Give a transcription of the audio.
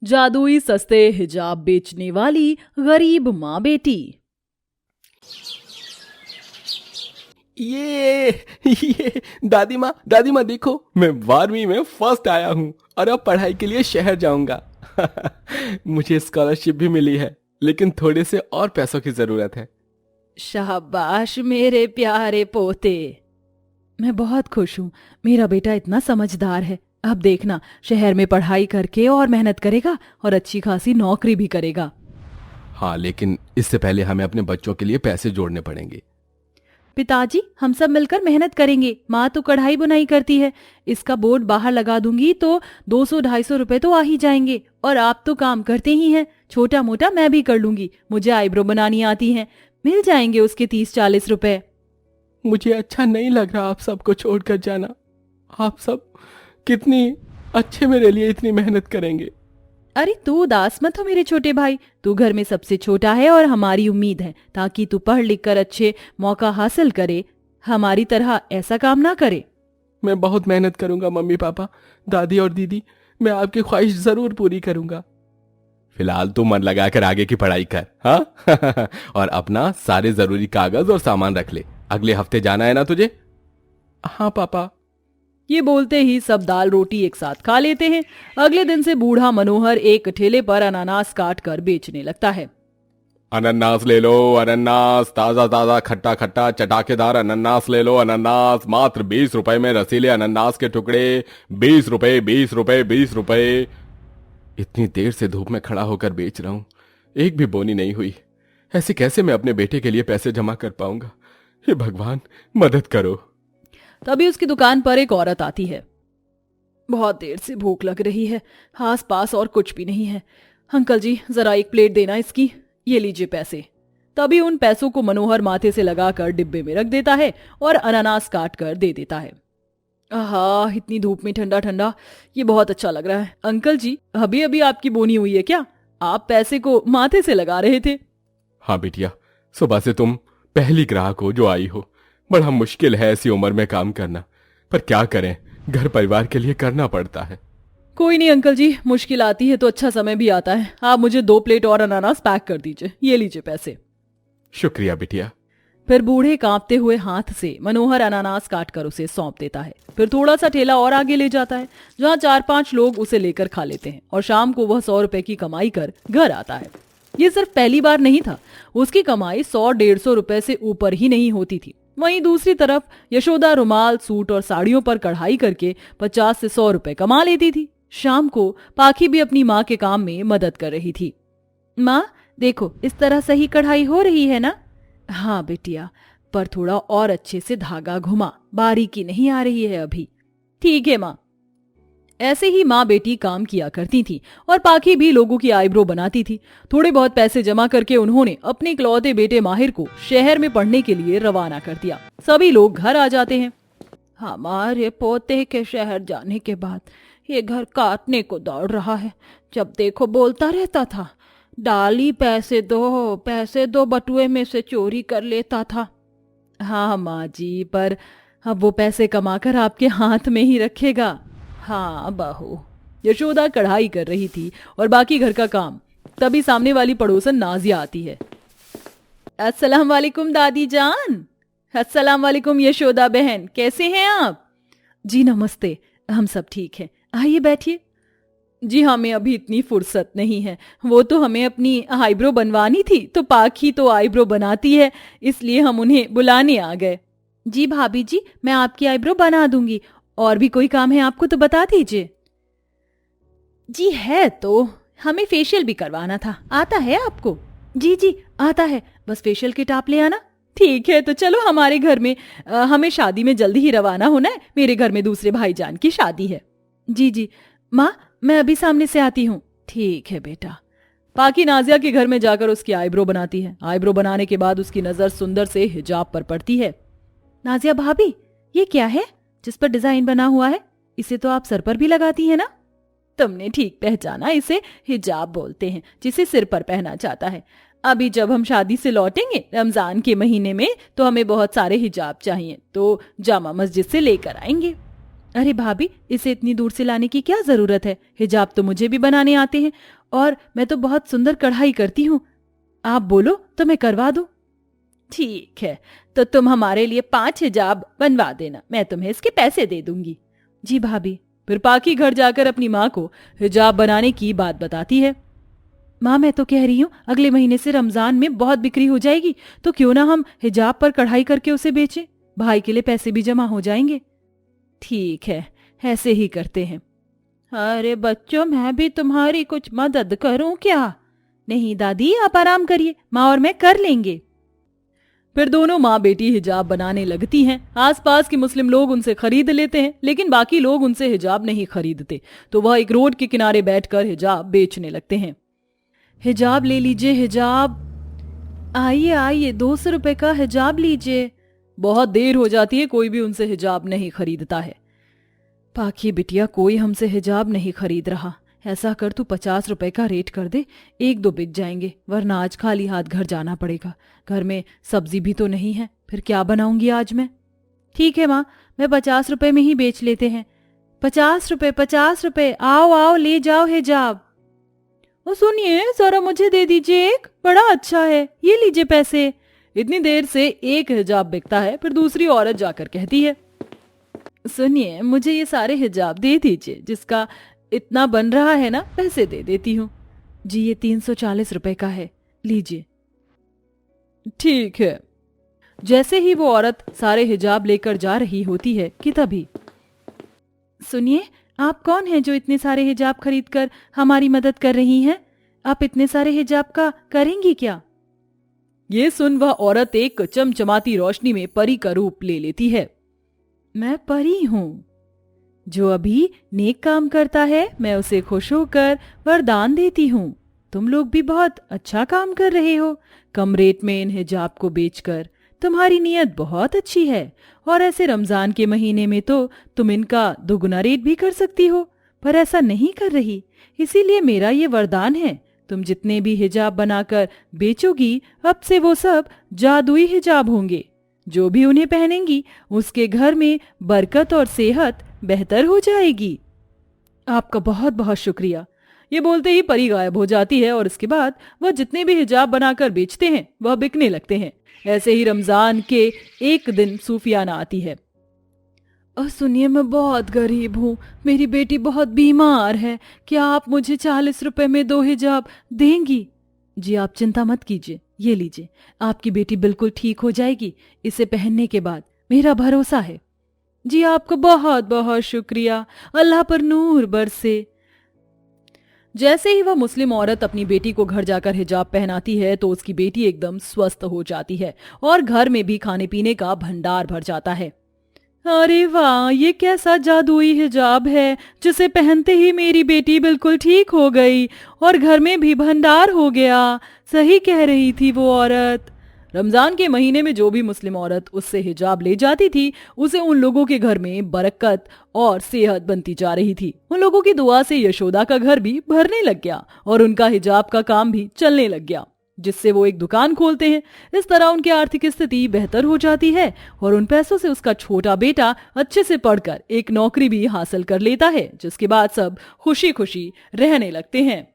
जादुई सस्ते हिजाब बेचने वाली गरीब माँ बेटी। ये दादी माँ देखो, मैं 12वीं में फर्स्ट आया हूँ और अब पढ़ाई के लिए शहर जाऊंगा। मुझे स्कॉलरशिप भी मिली है, लेकिन थोड़े से और पैसों की जरूरत है। शाबाश मेरे प्यारे पोते, मैं बहुत खुश हूँ। मेरा बेटा इतना समझदार है। अब देखना, शहर में पढ़ाई करके और मेहनत करेगा और अच्छी खासी नौकरी भी करेगा। हाँ, लेकिन इससे पहले हमें अपने बच्चों के लिए पैसे जोड़ने पड़ेंगे। पिताजी, हम सब मिलकर मेहनत करेंगे। माँ तो कढ़ाई बुनाई करती है, इसका बोर्ड बाहर लगा दूंगी तो 200-250 रुपए तो आ ही जाएंगे। और आप तो काम करते ही हैं, छोटा मोटा मैं भी कर लूंगी। मुझे आईब्रो बनानी आती है, मिल जाएंगे उसके 30-40 रुपए। मुझे अच्छा नहीं लग रहा आप सबको छोड़कर जाना। आप सब कितनी अच्छे मेरे लिए इतनी मेहनत करेंगे। अरे तू उदास मत हो मेरे छोटे भाई, तू घर में सबसे छोटा है और हमारी उम्मीद है ताकि तू पढ़ लिख कर अच्छे मौका हासिल करे, हमारी तरह ऐसा काम ना करे। मैं बहुत मेहनत करूंगा मम्मी पापा, दादी और दीदी, मैं आपकी ख्वाहिश जरूर पूरी करूंगा। फिलहाल तू मन लगाकर आगे की पढ़ाई कर, हाँ? और अपना सारे जरूरी कागज और सामान रख ले, अगले हफ्ते जाना है ना तुझे? हाँ पापा। ये बोलते ही सब दाल रोटी एक साथ खा लेते हैं। अगले दिन से बूढ़ा मनोहर एक ठेले पर अनानास काट कर बेचने लगता है। अनानास ले लो, अनानास, ताजा ताजा खट्टा खट्टा चटाकेदार अनानास ले लो, अनानास मात्र 20 रुपए में, रसीले अनानास के टुकड़े 20 रुपए, 20 रुपए, 20 रुपए। इतनी देर से धूप में खड़ा होकर बेच रहा हूं, एक भी बोनी नहीं हुई। ऐसे कैसे मैं अपने बेटे के लिए पैसे जमा कर पाऊंगा? हे भगवान, मदद करो। तभी उसकी दुकान पर एक औरत आती है। बहुत देर से भूख लग रही है, आस पास और कुछ भी नहीं है। अंकल जी, जरा एक प्लेट देना इसकी, ये लीजिए पैसे। तभी उन पैसों को मनोहर माथे से लगाकर डिब्बे में रख देता है और अनानास काट कर दे देता है। आहा, इतनी धूप में ठंडा ठंडा, ये बहुत अच्छा लग रहा है। अंकल जी, अभी अभी आपकी बोनी हुई है क्या? आप पैसे को माथे से लगा रहे थे? हाँ बिटिया, सुबह से तुम पहली ग्राहक हो जो आई हो। बड़ा मुश्किल है ऐसी उम्र में काम करना, पर क्या करें, घर परिवार के लिए करना पड़ता है। कोई नहीं अंकल जी, मुश्किल आती है तो अच्छा समय भी आता है। आप मुझे 2 प्लेट और अनानास पैक कर दीजिए, ये लीजिए पैसे। शुक्रिया बिटिया। फिर बूढ़े कांपते हुए हाथ से मनोहर अनानास काटकर उसे सौंप देता है। फिर थोड़ा सा ठेला और आगे ले जाता है, जहाँ 4-5 लोग उसे लेकर खा लेते हैं और शाम को वह 100 रुपए की कमाई कर घर आता है। ये सिर्फ पहली बार नहीं था, उसकी कमाई 100-150 रुपए से ऊपर ही नहीं होती थी। वहीं दूसरी तरफ यशोदा रुमाल, सूट और साड़ियों पर कढ़ाई करके 50 से 100 रुपए कमा लेती थी। शाम को पाखी भी अपनी माँ के काम में मदद कर रही थी। माँ देखो, इस तरह सही कढ़ाई हो रही है ना? हाँ बेटिया, पर थोड़ा और अच्छे से धागा घुमा, बारीकी नहीं आ रही है अभी। ठीक है माँ। ऐसे ही माँ बेटी काम किया करती थी और पाखी भी लोगों की आईब्रो बनाती थी। थोड़े बहुत पैसे जमा करके उन्होंने अपने इकलौते बेटे माहिर को शहर में पढ़ने के लिए रवाना कर दिया। सभी लोग घर आ जाते हैं। हमारे पोते के शहर जाने के बाद ये घर काटने को दौड़ रहा है। जब देखो बोलता रहता था, डाली पैसे दो, बटुए में से चोरी कर लेता था। हाँ माँ जी, पर अब वो पैसे कमाकर आपके हाथ में ही रखेगा। हाँ बहू। यशोदा कढ़ाई कर रही थी और बाकी घर का काम। तभी सामने वाली पड़ोसन नाजिया आती है। अस्सलाम वालेकुम दादी जान। अस्सलाम वालेकुम यशोदा बहन, कैसे हैं आप? जी नमस्ते, हम सब ठीक हैं, आइए बैठिए। जी हमें अभी इतनी फुर्सत नहीं है, वो तो हमें अपनी आईब्रो बनवानी थी, तो पाखी तो आईब्रो बनाती है, इसलिए हम उन्हें बुलाने आ गए। जी भाभी जी, मैं आपकी आईब्रो बना दूंगी। और भी कोई काम है आपको तो बता दीजिए। जी है, तो हमें फेशियल भी करवाना था, आता है आपको? जी जी आता है, बस फेशियल किट आप ले आना। ठीक है, तो चलो हमारे घर में, हमें शादी में जल्दी ही रवाना होना है। मेरे घर में दूसरे भाईजान की शादी है। जी जी माँ, मैं अभी सामने से आती हूँ। ठीक है बेटा। पाकी नाजिया के घर में जाकर उसकी आईब्रो बनाती है। आईब्रो बनाने के बाद उसकी नजर सुंदर से हिजाब पर पड़ती है। नाजिया भाभी, ये क्या है जिस पर डिजाइन बना हुआ है? इसे तो आप सर पर भी लगाती है ना? तुमने ठीक पहचाना, इसे हिजाब बोलते हैं, जिसे सिर पर पहना जाता है। अभी जब हम शादी से लौटेंगे रमजान के महीने में, तो हमें बहुत सारे हिजाब चाहिए, तो जामा मस्जिद से लेकर आएंगे। अरे भाभी, इसे इतनी दूर से लाने की क्या जरूरत है? हिजाब तो मुझे भी बनाने आते हैं और मैं तो बहुत सुंदर कढ़ाई करती हूँ। आप बोलो तो मैं करवा दूं। ठीक है, तो तुम हमारे लिए 5 हिजाब बनवा देना, मैं तुम्हें इसके पैसे दे दूंगी। जी भाभी। फिर पाकी घर जाकर अपनी माँ को हिजाब बनाने की बात बताती है। माँ, मैं तो कह रही हूँ अगले महीने से रमजान में बहुत बिक्री हो जाएगी, तो क्यों ना हम हिजाब पर कढ़ाई करके उसे बेचें, भाई के लिए पैसे भी जमा हो जाएंगे। ठीक है, ऐसे ही करते हैं। अरे बच्चों, मैं भी तुम्हारी कुछ मदद करूं क्या? नहीं दादी, आप आराम करिए, माँ और मैं कर लेंगे। फिर दोनों माँ बेटी हिजाब बनाने लगती हैं। आसपास के मुस्लिम लोग उनसे खरीद लेते हैं, लेकिन बाकी लोग उनसे हिजाब नहीं खरीदते, तो वह एक रोड के किनारे बैठकर हिजाब बेचने लगते हैं। हिजाब ले लीजिए, हिजाब। आइए आइए, 200 रुपए का हिजाब लीजिए। बहुत देर हो जाती है, कोई भी उनसे हिजाब नहीं खरीदता है। पाखी बिटिया, कोई हमसे हिजाब नहीं खरीद रहा। ऐसा कर, तू 50 रुपए का रेट कर दे, 1-2 बिक जाएंगे, वरना आज खाली हाथ घर जाना पड़ेगा। घर में सब्जी भी तो नहीं है, फिर क्या बनाऊंगी आज मैं? ठीक है माँ, मैं 50 रुपए में ही बेच लेते हैं। 50 रुपए, 50 रुपए, आओ आओ, ले जाओ हिजाब। ओ सुनिए, जरा मुझे दे दीजिए एक, बड़ा अच्छा है, ये लीजिए पैसे। इतनी देर से एक हिजाब बिकता है, फिर दूसरी औरत जाकर कहती है, सुनिए, मुझे ये सारे हिजाब दे दीजिए, जिसका इतना बन रहा है ना, पैसे दे देती हूँ। जी, ये 340 रुपए का है, लीजिए। ठीक है। जैसे ही वो औरत सारे हिजाब लेकर जा रही होती है कि तभी, सुनिए, आप कौन हैं जो इतने सारे हिजाब खरीद कर हमारी मदद कर रही हैं? आप इतने सारे हिजाब का करेंगी क्या? ये सुन वह औरत एक चमचमाती रोशनी में परी का रूप ले लेती है। मैं परी हूँ। जो अभी नेक काम करता है, मैं उसे खुश होकर वरदान देती हूँ। तुम लोग भी बहुत अच्छा काम कर रहे हो, कम रेट में इन हिजाब को बेचकर। तुम्हारी नीयत बहुत अच्छी है, और ऐसे रमजान के महीने में तो तुम इनका दोगुना रेट भी कर सकती हो, पर ऐसा नहीं कर रही। इसीलिए मेरा ये वरदान है, तुम जितने भी हिजाब बनाकर बेचोगी, अब से वो सब जादुई हिजाब होंगे। जो भी उन्हें पहनेंगी, उसके घर में बरकत और सेहत बेहतर हो जाएगी। आपका बहुत बहुत शुक्रिया। ये बोलते ही परी गायब हो जाती है, और इसके बाद वह जितने भी हिजाब बनाकर बेचते हैं वह बिकने लगते हैं। ऐसे ही रमजान के एक दिन सूफियाना आती है। सुनिए, मैं बहुत गरीब हूँ, मेरी बेटी बहुत बीमार है, क्या आप मुझे 40 रुपए में 2 हिजाब देंगी? जी, आप चिंता मत कीजिए, ये लीजिए, आपकी बेटी बिल्कुल ठीक हो जाएगी, इसे पहनने के बाद, मेरा भरोसा है। जी, आपको बहुत बहुत शुक्रिया, अल्लाह पर नूर बरसे। जैसे ही वह मुस्लिम औरत अपनी बेटी को घर जाकर हिजाब पहनाती है, तो उसकी बेटी एकदम स्वस्थ हो जाती है और घर में भी खाने पीने का भंडार भर जाता है। अरे वाह, ये कैसा जादुई हिजाब है, जिसे पहनते ही मेरी बेटी बिल्कुल ठीक हो गई और घर में भी भंडार हो गया। सही कह रही थी वो औरत। रमजान के महीने में जो भी मुस्लिम औरत उससे हिजाब ले जाती थी, उसे उन लोगों के घर में बरकत और सेहत बनती जा रही थी। उन लोगों की दुआ से यशोदा का घर भी भरने लग गया और उनका हिजाब का काम भी चलने लग गया, जिससे वो एक दुकान खोलते हैं। इस तरह उनकी आर्थिक स्थिति बेहतर हो जाती है और उन पैसों से उसका छोटा बेटा अच्छे से पढ़कर एक नौकरी भी हासिल कर लेता है, जिसके बाद सब खुशी खुशी रहने लगते हैं।